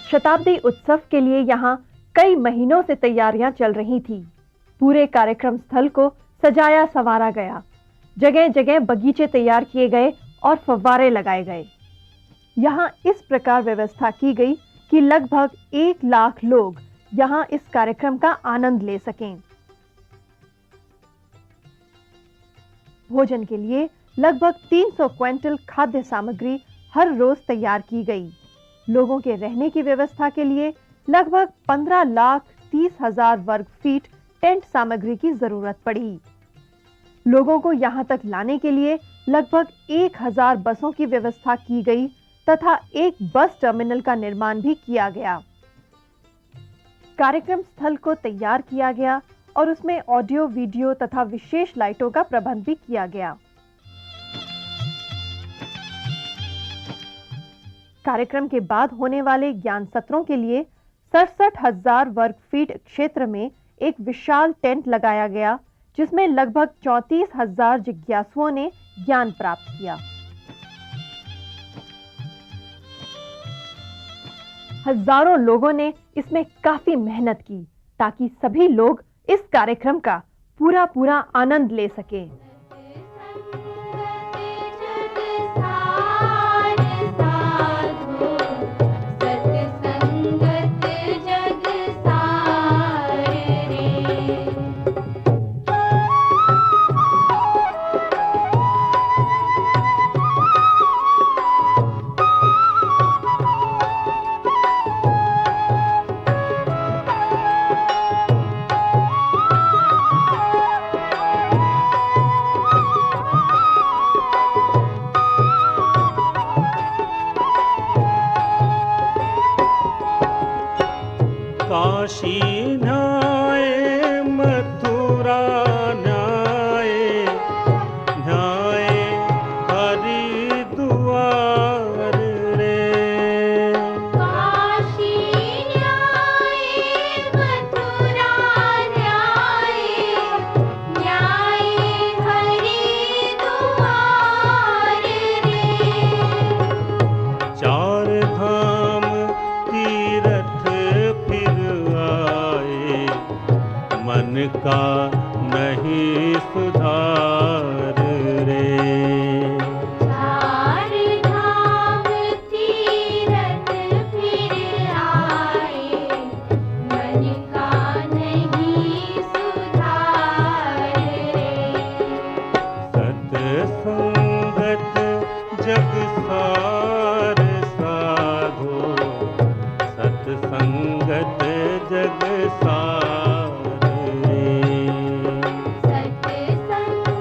शताब्दी उत्सव के लिए यहाँ कई महीनों से तैयारियां चल रही थी। पूरे कार्यक्रम स्थल को सजाया संवारा गया, जगह जगह बगीचे तैयार किए गए और फव्वारे लगाए गए। यहाँ इस प्रकार व्यवस्था की गई कि लगभग 1 लाख लोग यहाँ इस कार्यक्रम का आनंद ले सकें। भोजन के लिए लगभग 300 क्विंटल खाद्य सामग्री हर रोज तैयार की गई। लोगों के रहने की व्यवस्था के लिए लगभग 15,30,000 वर्ग फीट टेंट सामग्री की जरूरत पड़ी। लोगों को यहां तक लाने के लिए लगभग 1000 बसों की व्यवस्था की गई तथा एक बस टर्मिनल का निर्माण भी किया गया। कार्यक्रम स्थल को तैयार किया गया और उसमें ऑडियो, वीडियो तथा विशेष लाइटों का प्रबंध भी किया गया। कार्यक्रम के बाद होने वाले ज्ञान सत्रों के लिए 67,000 वर्ग फीट क्षेत्र में एक विशाल टेंट लगाया गया, जिसमें लगभग 34,000 जिज्ञासुओं ने ज्ञान प्राप्त किया। हजारों लोगों ने इसमें काफी मेहनत की ताकि सभी लोग इस कार्यक्रम का पूरा आनंद ले सके। काशी न्याय मथुरा न्याय, न्याय हरिद्वार रे। काशी न्याय मथुरा न्याय, न्याय हरिद्वार रे। चार धाम तीरथ मन का नहीं सुधार रे। चार धाम तीरथ फिर आए, मन का नहीं सुधार रे। सतसंगत जग सार साधो, सतसंगत जग सार। सत्संगत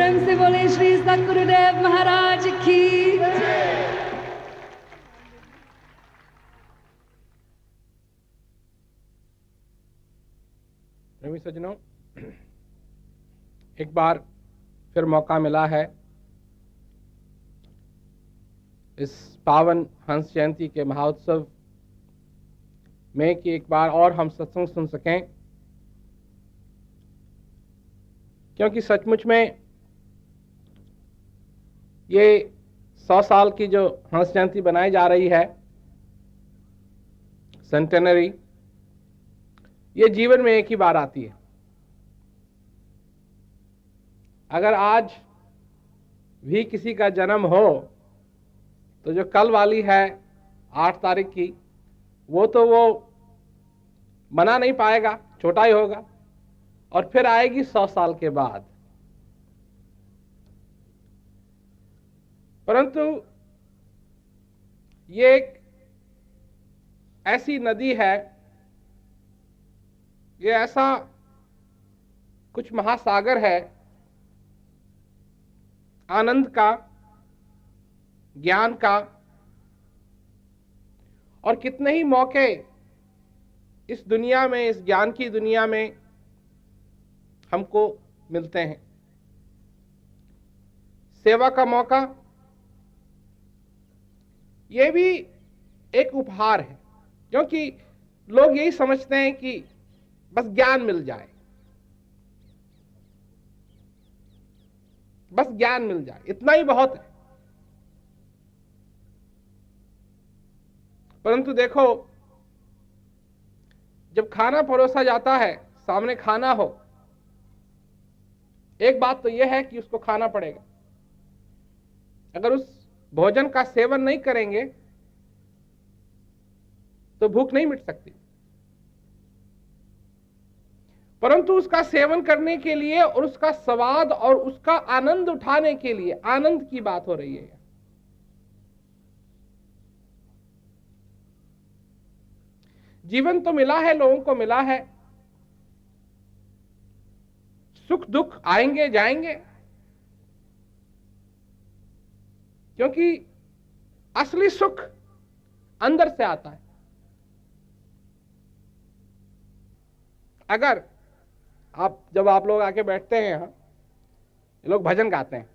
प्रेम से बोले श्री सद्गुरुदेव महाराज की। प्रेमी सज्जनों, एक बार फिर मौका मिला है इस पावन हंस जयंती के महोत्सव में कि एक बार और हम सत्संग सुन सकें, क्योंकि सचमुच में ये 100 साल की जो हंस जयंती बनाई जा रही है, सेंटेनरी, ये जीवन में एक ही बार आती है। अगर आज भी किसी का जन्म हो तो जो कल वाली है 8 तारीख की, वो तो वो मना नहीं पाएगा, छोटा ही होगा, और फिर आएगी 100 साल के बाद। परंतु ये एक ऐसी नदी है, ये ऐसा कुछ महासागर है आनंद का, ज्ञान का, और कितने ही मौके इस दुनिया में, इस ज्ञान की दुनिया में हमको मिलते हैं। सेवा का मौका, ये भी एक उपहार है, क्योंकि लोग यही समझते हैं कि बस ज्ञान मिल जाए, बस ज्ञान मिल जाए, इतना ही बहुत है। परंतु देखो, जब खाना परोसा जाता है, सामने खाना हो, एक बात तो यह है कि उसको खाना पड़ेगा। अगर उस भोजन का सेवन नहीं करेंगे तो भूख नहीं मिट सकती। परंतु उसका सेवन करने के लिए और उसका स्वाद और उसका आनंद उठाने के लिए, आनंद की बात हो रही है। जीवन तो मिला है, लोगों को मिला है, सुख दुख आएंगे जाएंगे, क्योंकि असली सुख अंदर से आता है। अगर जब आप लोग आके बैठते हैं यहां, ये लोग भजन गाते हैं,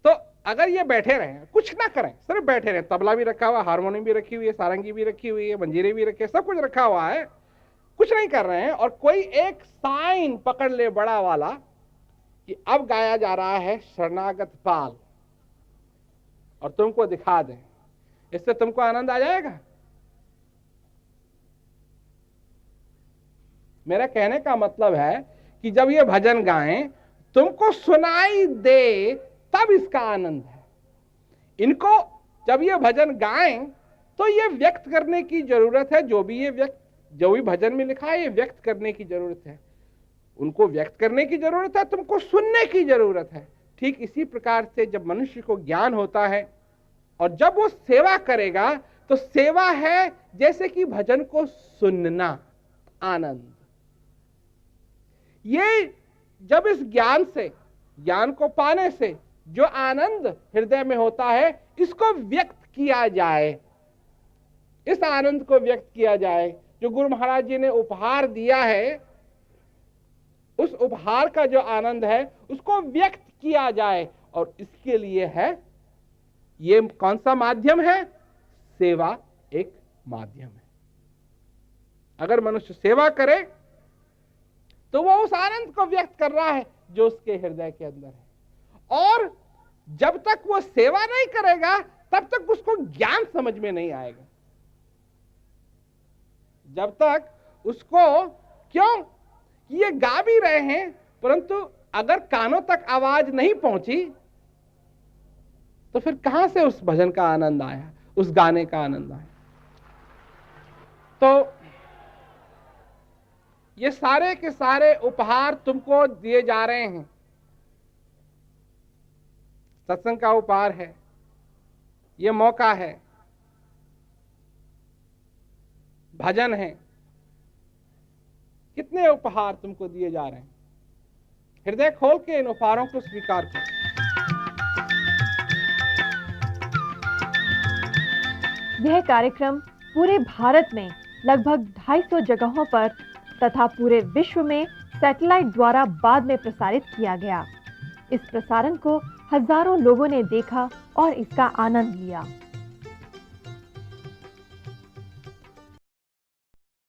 तो अगर ये बैठे रहे, कुछ ना करें, सिर्फ बैठे रहे, तबला भी रखा हुआ, हारमोनियम भी रखी हुई है, सारंगी भी रखी हुई है, मंजीरे भी रखे, सब कुछ रखा हुआ है, कुछ नहीं कर रहे हैं, और कोई एक साइन पकड़ ले बड़ा वाला कि अब गाया जा रहा है शरणागत पाल, और तुमको दिखा दें, इससे तुमको आनंद आ जाएगा? मेरा कहने का मतलब है कि जब ये भजन गाएं, तुमको सुनाई दे, तब इसका आनंद है। इनको जब ये भजन गाएं तो ये व्यक्त करने की जरूरत है, जो भी भजन में लिखा है, ये व्यक्त करने की जरूरत है। उनको व्यक्त करने की जरूरत है, तुमको सुनने की जरूरत है। ठीक इसी प्रकार से जब मनुष्य को ज्ञान होता है और जब वो सेवा करेगा, तो सेवा है जैसे कि भजन को सुनना, आनंद। ये जब इस ज्ञान से, ज्ञान को पाने से जो आनंद हृदय में होता है, इसको व्यक्त किया जाए, इस आनंद को व्यक्त किया जाए, जो गुरु महाराज जी ने उपहार दिया है, उस उपहार का जो आनंद है उसको व्यक्त किया जाए। और इसके लिए है, ये कौन सा माध्यम है? सेवा एक माध्यम है। अगर मनुष्य सेवा करे तो वो उस आनंद को व्यक्त कर रहा है जो उसके हृदय के अंदर है। और जब तक वो सेवा नहीं करेगा तब तक उसको ज्ञान समझ में नहीं आएगा। जब तक उसको, क्यों, ये गा भी रहे हैं, परंतु अगर कानों तक आवाज नहीं पहुंची तो फिर कहां से उस भजन का आनंद आया, उस गाने का आनंद आया? तो ये सारे के सारे उपहार तुमको दिए जा रहे हैं। सत्संग का उपहार है, ये मौका है, भजन है, कितने उपहार तुमको दिए जा रहे हैं। हृदय खोल के इन उपहारों को स्वीकार करो। यह कार्यक्रम पूरे भारत में लगभग 250 जगहों पर तथा पूरे विश्व में सैटेलाइट द्वारा बाद में प्रसारित किया गया। इस प्रसारण को हजारों लोगों ने देखा और इसका आनंद लिया।